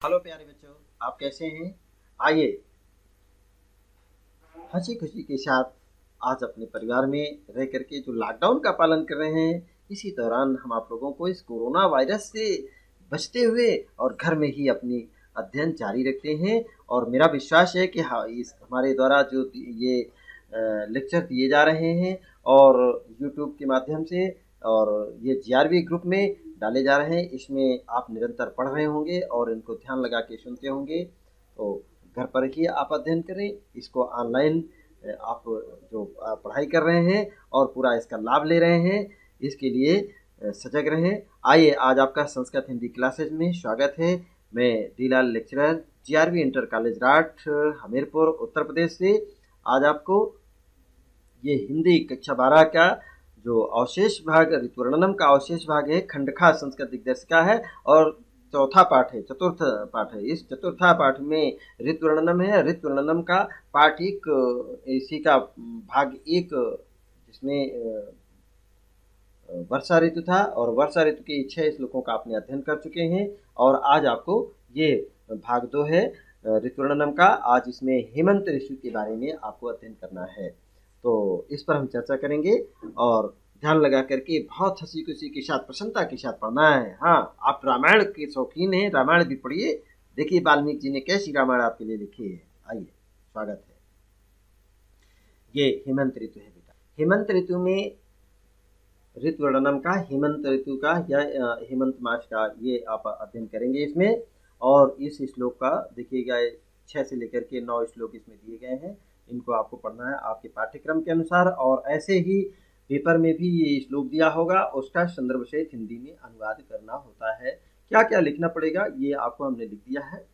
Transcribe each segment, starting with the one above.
Hello प्यारे बच्चों, आप कैसे हैं? आइए हंसी खुशी के साथ आज अपने परिवार में रह करके जो लॉकडाउन का पालन कर रहे हैं, इसी दौरान हम आप लोगों को इस कोरोना वायरस से बचते हुए और घर में ही अपनी अध्ययन जारी रखते हैं। और मेरा विश्वास है कि हाँ, इस हमारे द्वारा जो ये लेक्चर दिए जा रहे हैं और यूट्यूब के माध्यम से और ये जीआरवी ग्रुप में डाले जा रहे हैं, इसमें आप निरंतर पढ़ रहे होंगे और इनको ध्यान लगा के सुनते होंगे। तो घर पर ही आप अध्ययन करें, इसको ऑनलाइन आप जो पढ़ाई कर रहे हैं और पूरा इसका लाभ ले रहे हैं, इसके लिए सजग रहें। आइए आज आपका संस्कृत हिंदी क्लासेज में स्वागत है। मैं Dilal lecturer GRV inter college Rath Hamirpur Uttar Pradesh से आज आपको ये हिंदी कक्षा 12 का जो अवशेष भाग ऋतुवर्णनम का अवशेष भाग है, खंडखा संस्कृत दिग्दर्शिका है और चौथा पाठ है, चतुर्थ पाठ है। इस चतुर्था पाठ में ऋतुवर्णनम है। ऋतुवर्णनम का पाठ एक इसी का भाग एक, जिसमें वर्षा ऋतु था और वर्षा ऋतु के 6 श्लोकों का आपने अध्ययन कर चुके हैं। और आज आपको ये भाग 2 है ऋतुवर्णनम का। आज इसमें हेमंत ऋतु के बारे में आपको अध्ययन करना है, तो इस पर हम चर्चा करेंगे और ध्यान लगा करके बहुत हंसी खुशी के साथ प्रसन्नता के साथ पढ़ना है। हाँ, आप रामायण के शौकीन हैं, रामायण भी पढ़िए। देखिए वाल्मीकि जी ने कैसी रामायण आपके लिए लिखी है। आइए, स्वागत है। ये हेमंत ऋतु है बेटा। हेमंत ऋतु में ऋतुवर्णनम का, हेमंत ऋतु का या हेमंत मास का ये आप अध्ययन करेंगे इसमें। और इस श्लोक का देखिएगा, 6 से लेकर के 9 श्लोक इसमें दिए गए हैं। इनको आपको पढ़ना है आपके पाठ्यक्रम के अनुसार। और ऐसे ही पेपर में भी ये श्लोक दिया होगा, उसका संदर्भ सहित हिंदी में अनुवाद करना होता है। क्या क्या लिखना पड़ेगा ये आपको हमने लिख दिया है।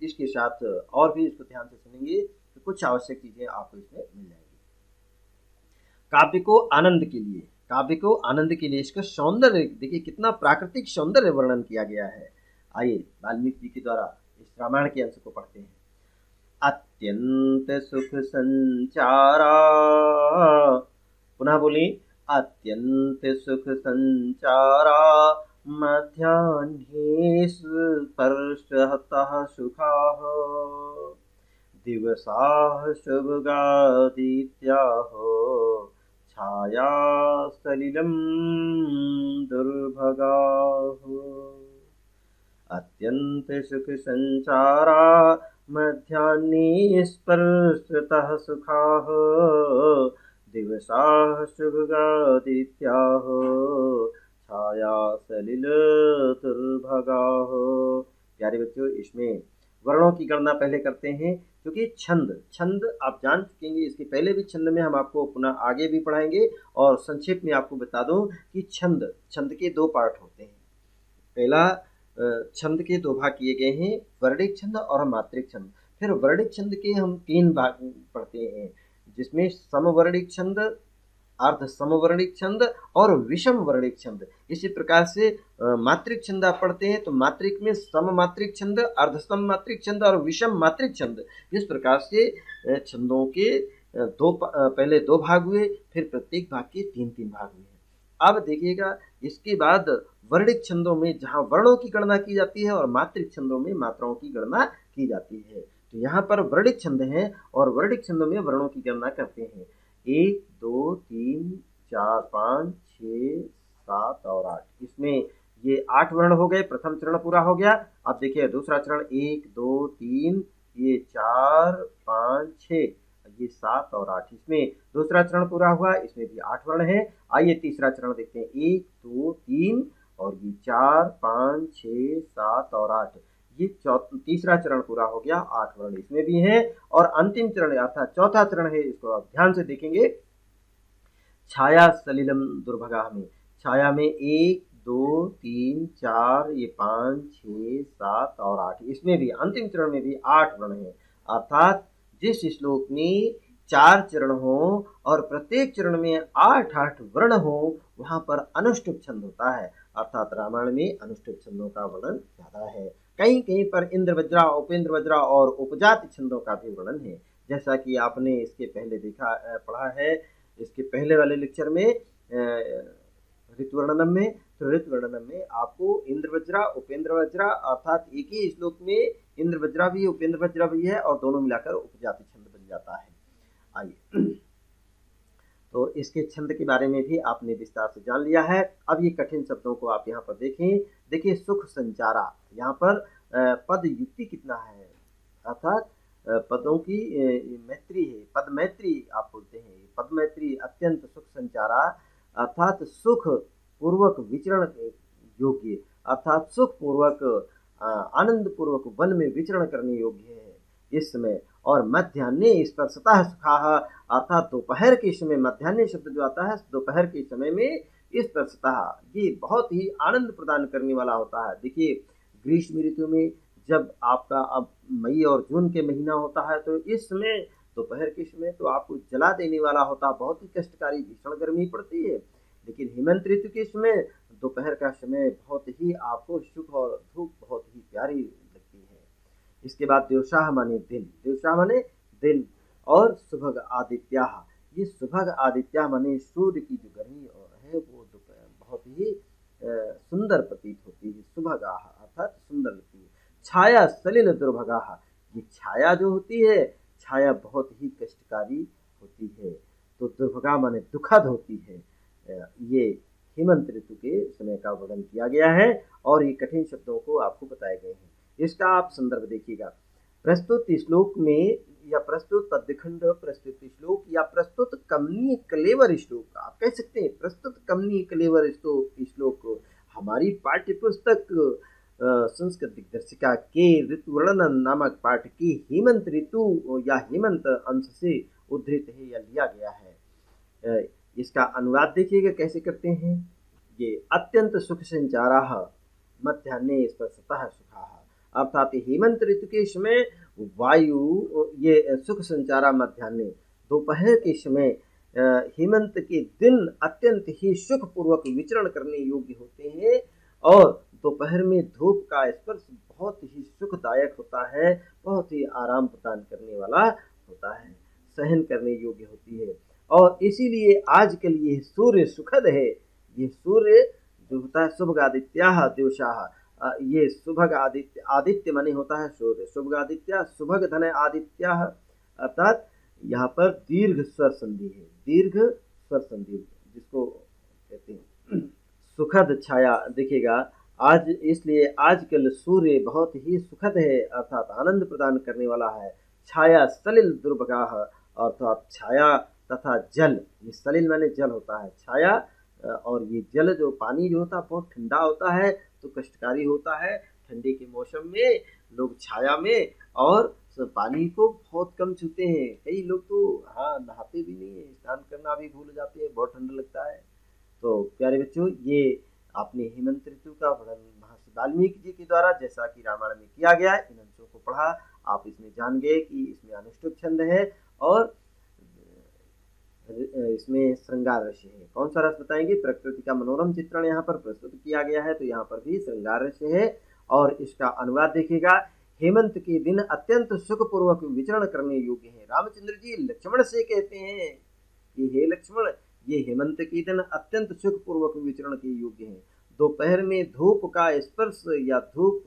इसके साथ और भी इसको ध्यान से सुनेंगे तो कुछ आवश्यक चीजें आपको इसमें मिल जाएंगी। काव्य को आनंद के लिए, काव्य को आनंद के लिए इसका सौंदर्य देखिए, कितना प्राकृतिक सौंदर्य वर्णन किया गया है। आइए वाल्मीकि जी के द्वारा इस रामायण के अंश को पढ़ते हैं। अत्यंत सुख संचारा, पुनः बोली, अत्यंत सुख संचारा मध्याह्ने स्पर्शतः सुखाः दिवसाः शुभगादित्याः छाया सलिलं दुर्भगाः। अत्यंत सुख संचारा मध्याह्ने स्पर्शतः सुखाः दिवसाः शुभगादित्याः छाया सलिल दुर्भगाः। प्यारे बच्चों, इसमें वर्णों की गणना पहले करते हैं, क्योंकि छंद छंद आप जान चुकेंगे। इसके पहले भी छंद में हम आपको पुनः आगे भी पढ़ाएंगे। और संक्षेप में आपको बता दूं कि छंद छंद के 2 पार्ट होते हैं। पहला छंद के 2 भाग किए गए हैं, वर्णिक छंद और मात्रिक छंद। फिर वर्णिक छंद के हम 3 भाग पढ़ते हैं, जिसमें समवर्णिक छंद, अर्ध समवर्णिक छंद और विषम वर्णिक छंद। इसी प्रकार से मात्रिक छंद आप पढ़ते हैं तो मात्रिक में सम मात्रिक छंद, अर्ध सम मात्रिक छंद और विषम मात्रिक छंद। इस प्रकार से छंदों के पहले 2 भाग हुए, फिर प्रत्येक भाग के 3-3 भाग हुए। अब देखिएगा, इसके बाद वर्णिक छंदों में जहाँ वर्णों की गणना की जाती है और मात्रिक छंदों में मात्राओं की गणना की जाती है। तो यहाँ पर वर्णिक छंद हैं और वर्णिक छंदों में वर्णों की गणना करते हैं। 1 2 3 4 5 6 7 और 8। इसमें ये 8 वर्ण हो गए, प्रथम चरण पूरा हो गया। अब देखिए दूसरा चरण 1 2 3, ये 4 5 6, ये 7 और 8। इसमें दूसरा चरण पूरा हुआ, इसमें भी 8 वर्ण है। आइए तीसरा चरण देखते हैं, 1 2 3 और ये 4 5 6 7 और 8। ये तीसरा चरण पूरा हो गया, 8 वर्ण इसमें भी हैं। और अंतिम चरण अर्थात चौथा चरण है, इसको आप ध्यान से देखेंगे। छाया सलिलम दुर्भगा में, छाया में 1 2 3 4, ये 5 6 7 और 8। इसमें भी अंतिम चरण में भी 8 वर्ण है। अर्थात जिस श्लोक में 4 चरण हो और प्रत्येक चरण में 8-8 वर्ण हो, वहां पर अनुष्टुप छंद होता है। अर्थात रामायण में अनुष्टुप छंदों का वर्णन ज्यादा है। कहीं कहीं पर इंद्र वज्रा, उपेंद्र वज्रा और उपजाति छंदों का भी वर्णन है, जैसा कि आपने इसके पहले देखा पढ़ा है। इसके पहले वाले लेक्चर में ऋतु वर्णनम में, तो ऋतु वर्णनम में आपको इंद्र वज्रा, उपेंद्र वज्रा, अर्थात एक ही श्लोक में इंद्र वज्रा भी, उपेंद्र वज्रा भी है और दोनों मिलाकर उपजाति छंद बन जाता है। आइए, तो इसके छंद के बारे में भी आपने विस्तार से जान लिया है। अब ये कठिन शब्दों को आप यहाँ पर देखें। देखिए, सुख संचारा, यहाँ पर पद युक्ति कितना है, अर्थात पदों की मैत्री है, पद मैत्री आप बोलते हैं। पद मैत्री अत्यंत सुख संचारा, अर्थात सुख पूर्वक विचरण योग्य, अर्थात सुख पूर्वक आनंद पूर्वक वन में विचरण करने योग्य है इस समय। और मध्याह्ने स्पर्शतः सुखाः, अर्थात दोपहर के समय, मध्याह्ने शब्द जो आता है दोपहर के समय में स्पर्शतः, ये बहुत ही आनंद प्रदान करने वाला होता है। देखिए, ग्रीष्म ऋतु में जब आपका अब मई और जून के महीना होता है, तो इस समय दोपहर के समय तो आपको जला देने वाला होता है, बहुत ही कष्टकारी भीषण गर्मी पड़ती है। लेकिन हेमंत ऋतु के समय दोपहर का समय बहुत ही आपको सुख और धूप बहुत ही प्यारी लगती है। इसके बाद द्योषाः माने दिन, द्योषाः माने दिन, और सुभग आदित्याः, ये सुभग आदित्याः माने सूर्य की जो गर्मी है वो दोपहर बहुत ही सुंदर प्रतीत होती है। सुभगाः अर्थात सुंदर लगती है। छाया सलिल दुर्भगाः, ये छाया जो होती है, छाया बहुत ही कष्टकारी होती है। तो दुर्भगा माने दुखद होती है। ये हेमंत ऋतु के समय का वर्णन किया गया है और ये कठिन शब्दों को आपको बताए गए हैं। इसका आप संदर्भ देखिएगा। प्रस्तुत श्लोक में या प्रस्तुत पद्यखंड, प्रस्तुत श्लोक या प्रस्तुत कमनीय कलेवर श्लोक, आप कह सकते हैं प्रस्तुत कमनीय कलेवर श्लोक हमारी पाठ्य पुस्तक संस्कृत दिग्दर्शिका के ऋतु वर्णन नामक पाठ की हेमंत ऋतु या हेमंत अंश से उद्धृत है या लिया गया है। इसका अनुवाद देखिएगा कैसे करते हैं। ये अत्यंत सुख संचाराः मध्याह्ने स्पर्शतः सुखाः, अर्थात हेमंत ऋतु के समय वायु ये सुख संचारा मध्याह्ने, दोपहर के समय हेमंत के दिन अत्यंत ही सुख पूर्वक विचरण करने योग्य होते हैं और दोपहर में धूप का स्पर्श बहुत ही सुखदायक होता है, बहुत ही आराम प्रदान करने वाला होता है, सहन करने योग्य होती है। और इसीलिए आज के लिए सूर्य सुखद है। ये सूर्य जो होता है शुभग आदित्याः द्योषाः, ये शुभग आदित्य, आदित्य माने होता है सूर्य, शुभग आदित्य, शुभग धन आदित्याः, अर्थात यहाँ पर दीर्घ स्वर संधि है, दीर्घ स्वर संधि जिसको कहते हैं सुखद छाया। देखिएगा, आज इसलिए आजकल सूर्य बहुत ही सुखद है, अर्थात आनंद प्रदान करने वाला है। छाया सलिल दुर्भगाः, अर्थात छाया तथा जल, ये सलिल माने जल होता है, छाया और ये जल जो पानी जो होता है बहुत ठंडा होता है, तो कष्टकारी होता है। ठंडी के मौसम में लोग छाया में और पानी को बहुत कम छूते हैं। कई लोग तो नहाते भी नहीं है, स्नान करना भी भूल जाते हैं, बहुत ठंडा लगता है। तो प्यारे बच्चों, ये आपने हेमंत ऋतु का वर्णन महर्षि वाल्मीकि जी के द्वारा जैसा कि रामायण में किया गया, इन अंशों को पढ़ा, आप इसमें जान गए कि इसमें अनुष्टुप छंद है और इसमें श्रृंगार रस है। कौन सा रस बताएंगे? प्रकृति का मनोरम चित्रण यहाँ पर प्रस्तुत किया गया है, तो यहाँ पर भी श्रृंगार रस है। और इसका अनुवाद देखिएगा, हेमंत के दिन अत्यंत सुखपूर्वक विचरण करने योग्य है। रामचंद्र जी लक्ष्मण से कहते हैं कि हे लक्ष्मण, ये हेमंत के दिन अत्यंत सुखपूर्वक विचरण के योग्य है। दोपहर में धूप का स्पर्श या धूप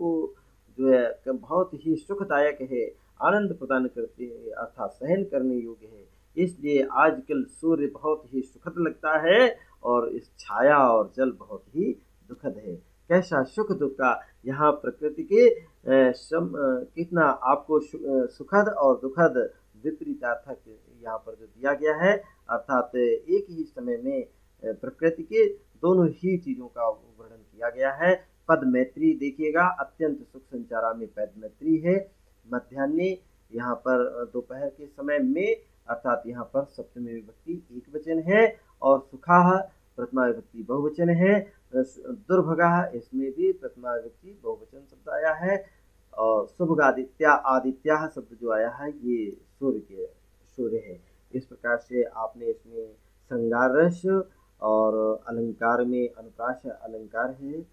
जो है बहुत ही सुखदायक है, आनंद प्रदान करते हैं, अर्थात सहन करने योग्य है। इसलिए आजकल सूर्य बहुत ही सुखद लगता है और इस छाया और जल बहुत ही दुखद है। कैसा सुख दुख का यहाँ प्रकृति के कितना आपको सुखद और दुखद विपरीतार्थक यहाँ पर जो दिया गया है, अर्थात एक ही समय में प्रकृति के दोनों ही चीजों का वर्णन किया गया है। पद मैत्री देखिएगा, अत्यंत सुख संचारा में पद मैत्री है। मध्याह्ने यहाँ पर दोपहर के समय में, अर्थात यहाँ पर सप्तमी विभक्ति एक वचन है और सुखाः प्रथमा विभक्ति बहुवचन है। दुर्भगाः, इसमें भी प्रथमा विभक्ति बहुवचन शब्द आया है। और शुभग आदित्याः शब्द जो आया है ये सूर्य है। इस प्रकार से आपने इसमें श्रृंगार रस और अलंकार में अनुप्रास अलंकार है,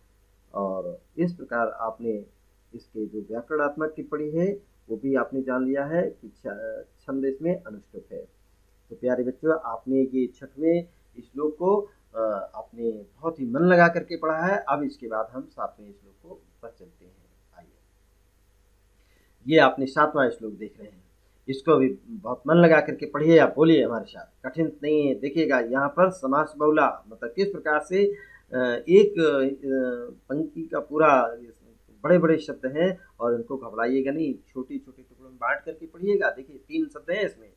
और इस प्रकार आपने इसके जो व्याकरणात्मक टिप्पणी है वो भी आपने जान लिया है कि छंद इसमें अनुष्टुप है। तो प्यारे बच्चों, आपने ये 6वें श्लोक को आपने बहुत ही मन लगा करके पढ़ा है। अब इसके बाद हम 7वें श्लोक को पर चलते हैं। आइए, ये आपने 7वां श्लोक देख रहे हैं, इसको भी बहुत मन लगा करके पढ़िए, आप बोलिए हमारे साथ, कठिन नहीं है। देखिएगा यहाँ पर समास बहुला मतलब किस प्रकार से एक पंक्ति का पूरा बड़े बड़े शब्द हैं और इनको घबराइएगा नहीं, छोटी छोटी टुकड़ों में बांट करके पढ़िएगा। देखिए 3 शब्द हैं इसमें,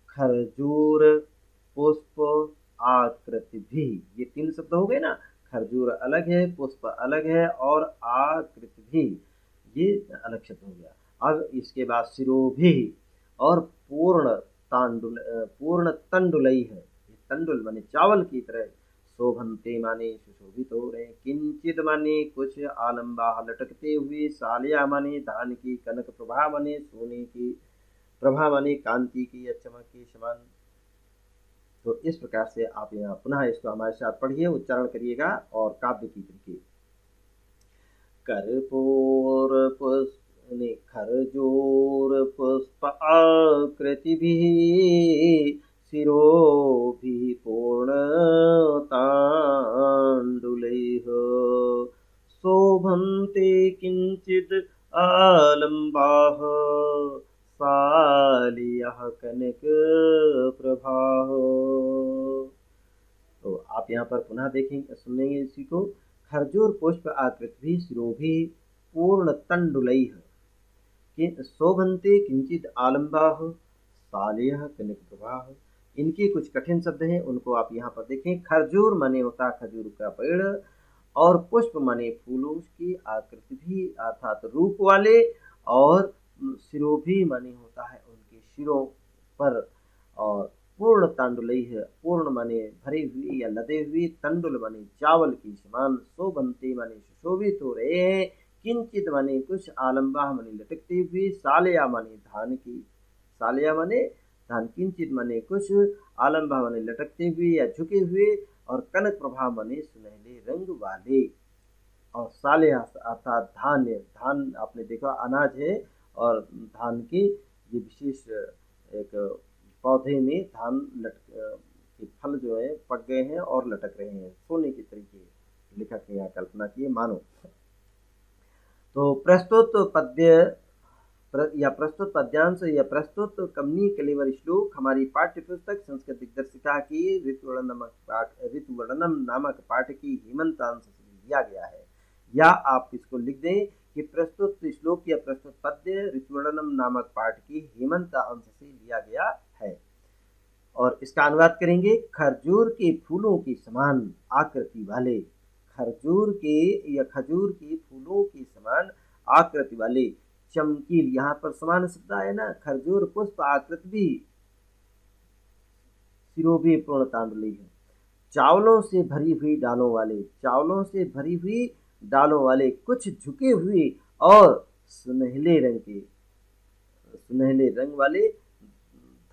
खरजूर पुष्प आकृति भी, ये 3 शब्द हो गए ना। खरजूर अलग है, पुष्प अलग है और आकृति भी ये अलग शब्द हो गया। अब इसके बाद शिरोभी और पूर्ण तंडुलई है, तंडुल माने चावल की तरह। शोभनते माने सुशोभित हो रहे, किंचित माने कुछ, आलम्बा लटकते हुए, सालिया माने धान की, कनक प्रभा माने सोने की, प्रभा माने कांति की या चमक के समान। तो इस प्रकार से आप यहाँ पुनः इसको हमारे साथ पढ़िए, उच्चारण करिएगा और काव्य की तरीके। कर्पूर पुष्प खरजूर पुष्प आकृतिभिः शिरोभिः पूर्णताण्डुलैः शोभन्ते किञ्चित् आलम्बाः सालियः कनकप्रभाः। तो आप यहाँ पर पुनः देखेंगे, सुनेंगे इसी को। खरजूर पुष्प आकृति शिरोभि पूर्ण तंडुलैः शोभन्ते किंचित आलम्बाः सालियः कनक प्रभाः। इनके कुछ कठिन शब्द हैं, उनको आप यहाँ पर देखें। खरजूर माने होता है खजूर का पेड़, और पुष्प माने फूलों की आकृति भी अर्थात रूप वाले, और शिरोभि माने होता है उनके शिरों पर, और पूर्ण तांडुलई है, पूर्ण माने भरी हुई या लदे हुए, तंडुल माने चावल की समान, शोभन्ते माने सुशोभित हो रहे हैं, किंचित माने कुछ, आलम्बा माने लटकते हुए, सालिया माने धान की, सालिया माने धान, किंचित माने कुछ, आलम्बा माने लटकते हुए या झुके हुए, और कनक प्रभा माने सुनहले रंग वाले। और सालिया अर्थात धान, धान आपने देखा अनाज है, और धान की ये विशेष एक पौधे में धान के फल जो है पक गए हैं और लटक रहे हैं, सोने के तरीके लेखक ने यहाँ कल्पना की मानो। तो प्रस्तुत पद्य या प्रस्तुत पद्यांश या प्रस्तुत कमनी कलेवर श्लोक हमारी पाठ्य पुस्तक संस्कृत दिग्दर्शिका की ऋतुवर्णनम नामक पाठ की हेमंतांश से लिया गया है। या आप इसको लिख दें कि प्रस्तुत श्लोक या प्रस्तुत पद्य ऋतुवर्णनम नामक पाठ की हेमंत अंश से लिया गया है। और इसका अनुवाद करेंगे, खरजूर के फूलों की समान आकृति वाले, खरजूर के या खजूर के फूलों की समान आकृति वाले, चमकील, यहाँ पर समान शब्द आया ना, खरजूर पुष्प आकृति भी, शिरोभि पूर्ण तांडुलई है, चावलों से भरी हुई डालों वाले, चावलों से भरी हुई डालों वाले, कुछ झुके हुए और सुनहले रंग वाले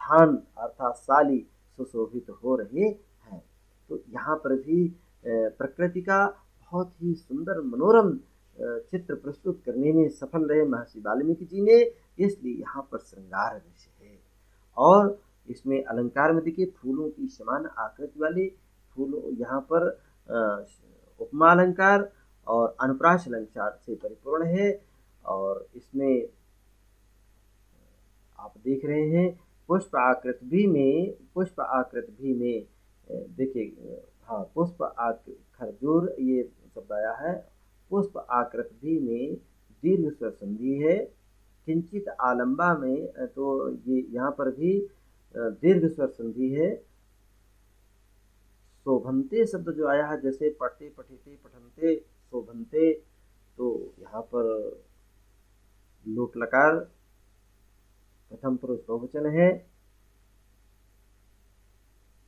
धान अर्थात साली सुशोभित हो रहे हैं। तो यहाँ पर भी प्रकृति का बहुत ही सुंदर मनोरम चित्र प्रस्तुत करने में सफल रहे महर्षि वाल्मीकि जी ने, इसलिए यहाँ पर श्रृंगार रस है। और इसमें अलंकार में देखिए, फूलों की समान आकृति वाले फूलों, यहाँ पर उपमा अलंकार और अनुप्रास अलंकार से परिपूर्ण है। और इसमें आप देख रहे हैं पुष्प आकृति भी में देखिए, हाँ पुष्प खरजूर ये शब्द आया है, पुष्प आकृति भी में दीर्घ स्वर संधि है, किंचित आलम्बा में तो ये यहाँ पर भी दीर्घ स्वर संधि है। शोभन्ते शब्द जो आया है, जैसे पढ़ते पठिते पठन्ते शोभन्ते, तो यहाँ पर लोट लकार प्रथम पुरुष बहुवचन है,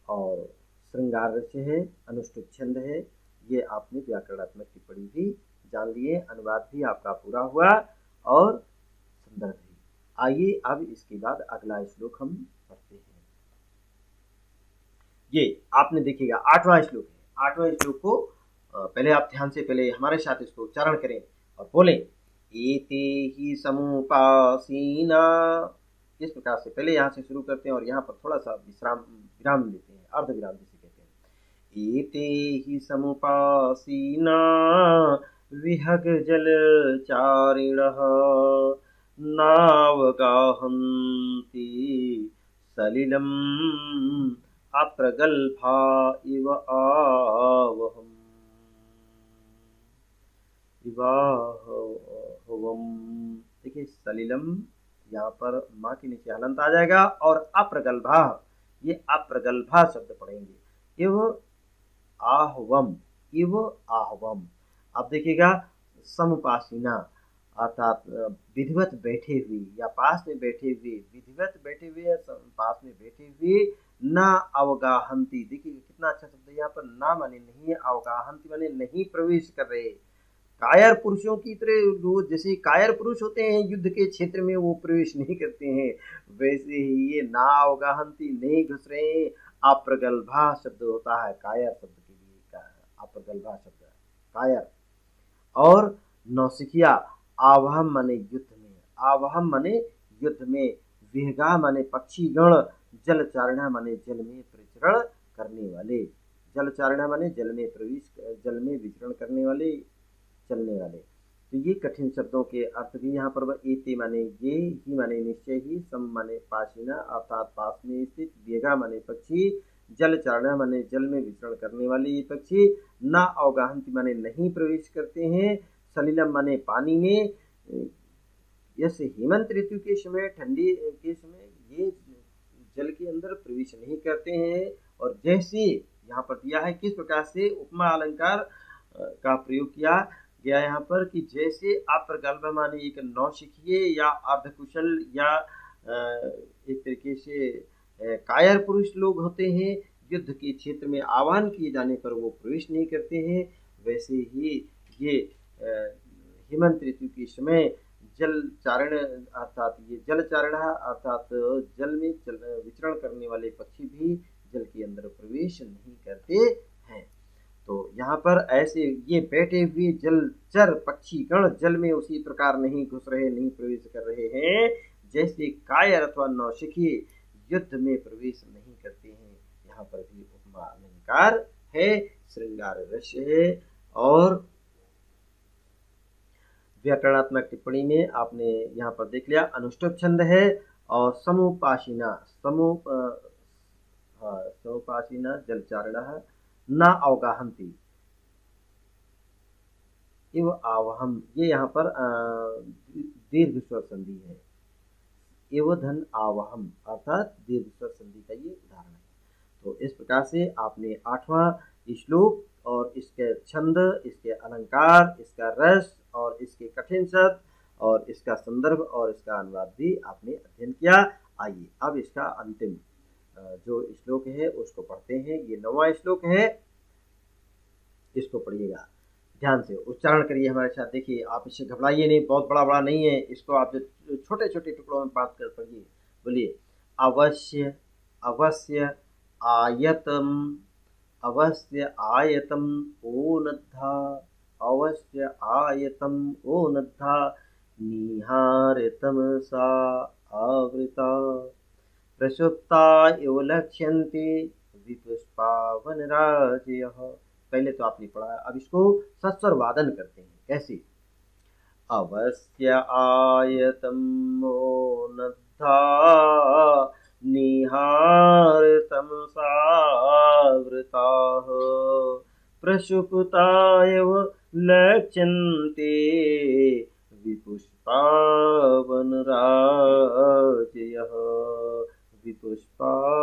और श्रृंगार रस है, अनुष्टुप छंद है। ये आपने व्याकरणात्मक टिप्पणी भी जान लिए, अनुवाद भी आपका पूरा हुआ और संदर्भ भी। आइए अब इसके बाद अगला श्लोक हम पढ़ते हैं। ये आपने देखिएगा 8वां श्लोक है। 8वां श्लोक को पहले आप ध्यान से पहले हमारे साथ इसको उच्चारण करें और बोलें, एते ही समुपासीना। इस प्रकार से पहले यहाँ से शुरू करते हैं और यहाँ पर थोड़ा सा विराम लेते हैं, अर्ध विराम जिसे कहते हैं। एते हि समुपासीना विहग जलचारिणः नावगाहन्ति सलिलम् अप्रगल्भा इव इवाहवम। देखिए सलिलम यहाँ पर माँ के नीचे हलंत आ जाएगा और अप्रगल्भा, ये अप्रगल्भा शब्द पढ़ेंगे। इव आहवम, इव आहवम। अब देखिएगा समुपासीना अर्थात विधिवत बैठे हुए या पास में बैठे हुए, विधिवत बैठे हुए या पास में बैठे हुए। ना अवगाहंती, देखिए कितना अच्छा शब्द है यहाँ पर, ना माने नहीं है, अवगाहंती माने नहीं प्रवेश कर रहे। कायर पुरुषों की तरह वो जैसे कायर पुरुष होते हैं युद्ध के क्षेत्र में वो प्रवेश नहीं करते हैं, वैसे ही ये ना अवगाहंती नहीं घुस रहे हैं। अप्रगल्भा शब्द होता है कायर शब्द के लिए, अप्रगल्भा शब्द कायर। और नौसिखिया आवहम माने युद्ध में, आवहम माने युद्ध में, विहगा माने पक्षीगण, जलचारणा माने जल में प्रचरण करने वाले, जलचारणा माने जल में प्रवेश, जल में विचरण करने वाले, चलने वाले। तो ये कठिन शब्दों के अर्थ भी यहाँ पर एते माने ये, ही माने निश्चय ही, सम माने पाशिना अर्थात पास में स्थित, वेगा माने पक्षी, जलचारणा माने जल में विचरण करने वाले ये पक्षी, ना अवगाहंति माने नहीं प्रवेश करते हैं, सलिलम माने पानी में। जैसे हेमंत ऋतु के समय, ठंडी के समय ये जल के अंदर प्रवेश नहीं करते हैं। और जैसे यहाँ पर दिया है किस प्रकार से उपमा अलंकार का प्रयोग किया गया यहाँ पर कि जैसे अप्रगल्भ माने एक नौसिखिए या अर्धकुशल या एक तरीके से कायर पुरुष लोग होते हैं, युद्ध के क्षेत्र में आह्वान किए जाने पर वो प्रवेश नहीं करते हैं, वैसे ही ये हेमंत ऋतु के समय जल चारण अर्थात ये जल चारण अर्थात जल में विचरण करने वाले पक्षी भी जल के अंदर प्रवेश नहीं करते हैं। तो यहाँ पर ऐसे ये बैठे हुए जलचर पक्षी गण जल में उसी प्रकार नहीं घुस रहे, नहीं प्रवेश कर रहे हैं जैसे कायर अथवा नौसिखिए युद्ध में प्रवेश नहीं करते हैं। यहाँ पर भी उपमा अलंकार है, श्रृंगार रस्य है। और व्याकरणात्मक टिप्पणी में आपने यहाँ पर देख लिया अनुष्टुप छंद है और समुपाशिना, समुपाशिना जलचारणः ना अवगाहंती इव आवहम, ये यहाँ पर दीर्घ स्वर संधि है, एव धन आवहम अर्थात दीर्घ स्वर संधि का ये उदाहरण है। तो इस प्रकार से आपने 8वां श्लोक और इसके छंद, इसके अलंकार, इसका रस और इसके कठिन शब्द और इसका संदर्भ और इसका अनुवाद भी आपने अध्ययन किया। आइए अब इसका अंतिम जो श्लोक है उसको पढ़ते हैं। ये 9वां श्लोक है, इसको पढ़िएगा ध्यान से, उच्चारण करिए हमारे साथ। देखिए आप इससे घबराइए नहीं, बहुत बड़ा बड़ा नहीं है, इसको आप छोटे छोटे टुकड़ों में बात कर पढ़िए। बोलिए अवश्य अवश्य आयतम, अवश्य आयतम ओनद्धा, अवश्य आयतम ओनद्धा निहारितम सा आवृता प्रसुप्ता इव लक्ष्यन्ते विपुष्पावनराजयः। पहले तो आपने पढ़ा, अब इसको सस्वर वादन करते हैं। कैसे? अवश्य आयतम ओनद्धा निहारितम सावृताः प्रसुप्ता इव लक्ष्यन्ते विपुष्पावनराजयः, विपुष्पावनराजयः।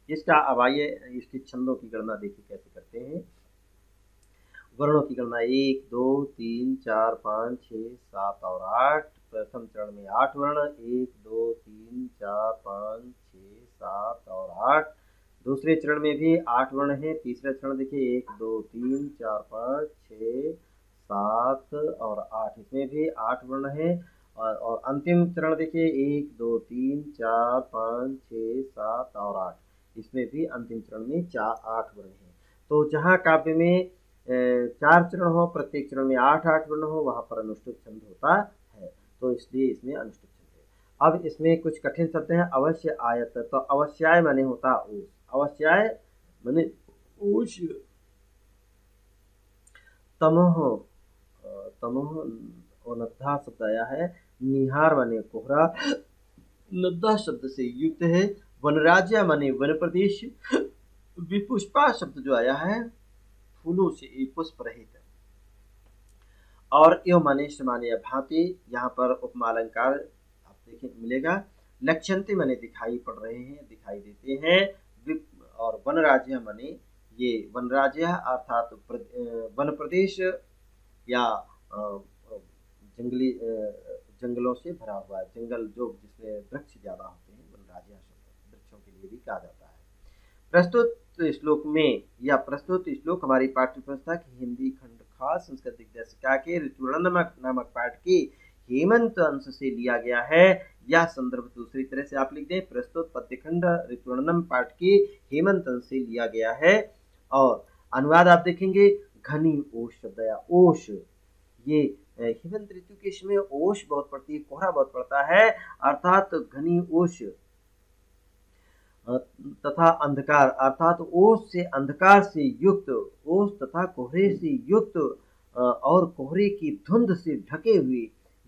इसका अब आइए इसके छंदों की गणना देखिए कैसे करते हैं। वर्णों की गणना 1 2 3 4 5 6 7 और 8। प्रथम चरण में 8 वर्ण, 1 2 3 4 5 6 7 और 8। दूसरे चरण में भी 8 वर्ण है। तीसरा चरण देखिए 1 2 3 4 5 6 7 और 8, इसमें भी 8 वर्ण है। और अंतिम चरण देखिए 1 2 3 4 5 6 7 और 8, इसमें भी अंतिम चरण में 8 वर्ण है। तो जहाँ काव्य में 4 चरण हो, प्रत्येक चरण में 8 वर्ण हो, वहाँ पर अनुष्टुप छंद होता है, तो इसलिए इसमें अनुष्टुप छंद है। अब इसमें कुछ कठिन शब्द हैं। अवश्य आयत, तो अवश्याय माने होता ओस, अवश्याय माने ओश, तमोह, तमोह और नद्धा शब्द आया है। निहार माने कोहरा, नद्दा शब्द से युक्त है। वनराज्य माने वन प्रदेश। विपुष्पा शब्द जो आया है फूलों से पुष्प रहित, और यो माने समान या भांति, यहाँ पर उपमा अलंकार आप देखिए मिलेगा। लक्ष्यंती माने दिखाई पड़ रहे हैं, दिखाई देते हैं। और वन राज्य माने ये वन राज्य अर्थात वन प्रदेश या जंगली जंगलों से भरा हुआ है। जंगल जो जिसमें वृक्ष ज्यादा होते हैं, वन राज्य वृक्षों के लिए भी कहा जाता है। प्रस्तुत श्लोक में या प्रस्तुत श्लोक हमारी पाठ्य पुस्तक हिंदी खंड खास संस्कृत दिग्दर्शिका के ऋतुवर्णन नामक पाठ के हेमंत अंश से लिया गया है। यह संदर्भ दूसरी तरह से आप लिख दें, प्रस्तुत पद्यखंड ऋतुवर्णनम पाठ के हेमंत अंश से लिया गया है। और अनुवाद आप देखेंगे, घनी ओश शब्द या ओश, ये हेमंत ऋतु के समय ओश बहुत पड़ती है, कोहरा बहुत पड़ता है, अर्थात घनी ओश तथा अंधकार, अर्थात ओस से अंधकार से युक्त, ओस तथा कोहरे से युक्त और कोहरे की धुंध से ढके हुए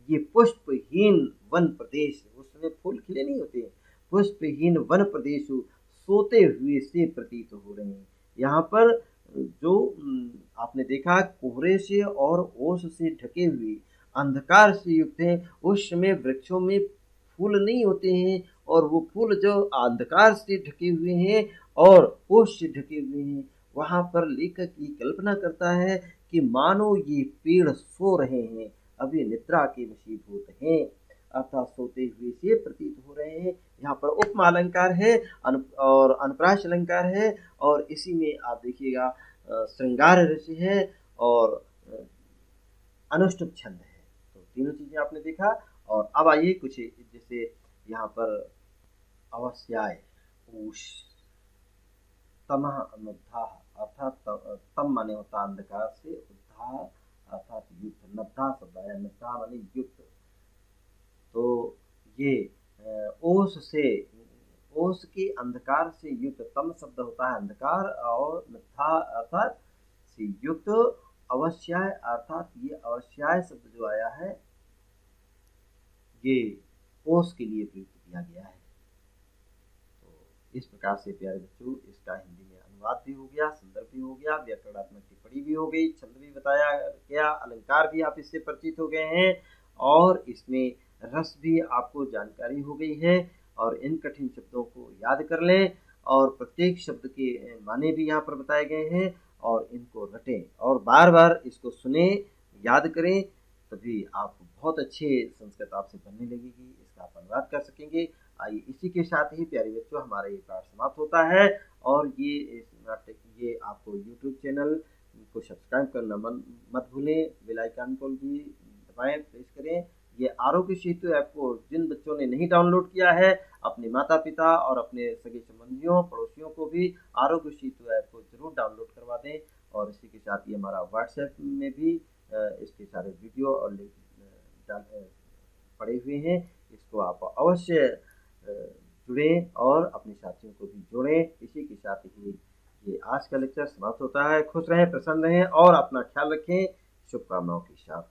ये पुष्पहीन वन प्रदेश, उसमें फूल खिले नहीं होते, पुष्पहीन वन प्रदेश सोते हुए से प्रतीत हो रहे हैं। यहाँ पर जो आपने देखा कोहरे से और ओस से ढके हुए अंधकार से युक्त है, उस समय वृक्षों में फूल नहीं होते हैं, और वो फूल जो अंधकार से ढके हुए हैं और ओस से ढके हुए हैं, वहां पर लेखक की कल्पना करता है कि मानो ये पेड़ सो रहे हैं, अभी निद्रा के वशीभूत हैं, अर्थात सोते हुए से प्रतीत हो रहे हैं। यहाँ पर उपमा अलंकार है और अनुप्रास अलंकार है, और इसी में आप देखिएगा श्रृंगार रस है और अनुष्टुप छंद है। तो तीनों चीजें आपने देखा। और अब आइए कुछ जैसे यहाँ पर अवस्याय ऊष, तमः अनुद्धा, अर्थात तम माने होता अंधकार से, उद्धा अर्थात युक्त, नद्धा शब्द है, नद्धा माने युक्त। तो ये ओस से, ओस के अंधकार से युक्त, तम शब्द होता है अंधकार, और नद्धा अर्थात से युक्त। अवस्याय अर्थात ये अवस्याय शब्द जो आया है ये ओस के लिए प्रयुक्त किया गया है। तो इस प्रकार से प्यारे बच्चों इसका हिंदी में अनुवाद भी हो गया, संदर्भ भी हो गया, व्याकरणात्मक टिप्पणी भी हो गई, छंद भी बताया गया, अलंकार भी आप इससे परिचित हो गए हैं, और इसमें रस भी आपको जानकारी हो गई है। और इन कठिन शब्दों को याद कर लें, और प्रत्येक शब्द के माने भी यहाँ पर बताए गए हैं, और इनको रटें और बार बार इसको सुने, याद करें, तभी आप बहुत अच्छे संस्कृत आपसे बनने लगेगी, इसका आप अनुवाद कर सकेंगे। आइए इसी के साथ ही प्यारे बच्चों हमारा ये पाठ समाप्त होता है। और ये आपको यूट्यूब चैनल को सब्सक्राइब करना मत भूलें, बेल आइकन को भी दबाएं, प्रेस करें। ये आरोग्य सेतु ऐप को जिन बच्चों ने नहीं डाउनलोड किया है, अपने माता पिता और अपने सगे संबंधियों पड़ोसियों को भी आरोग्य सेतु ऐप को जरूर डाउनलोड करवा दें। और इसी के साथ ही हमारा व्हाट्सएप में भी इसके सारे वीडियो और लिंक पड़े हुए हैं, इसको आप अवश्य जुड़ें और अपने साथियों को भी जोड़ें। इसी के साथ ही ये आज का लेक्चर समाप्त होता है। खुश रहें, प्रसन्न रहें और अपना ख्याल रखें, शुभकामनाओं के साथ।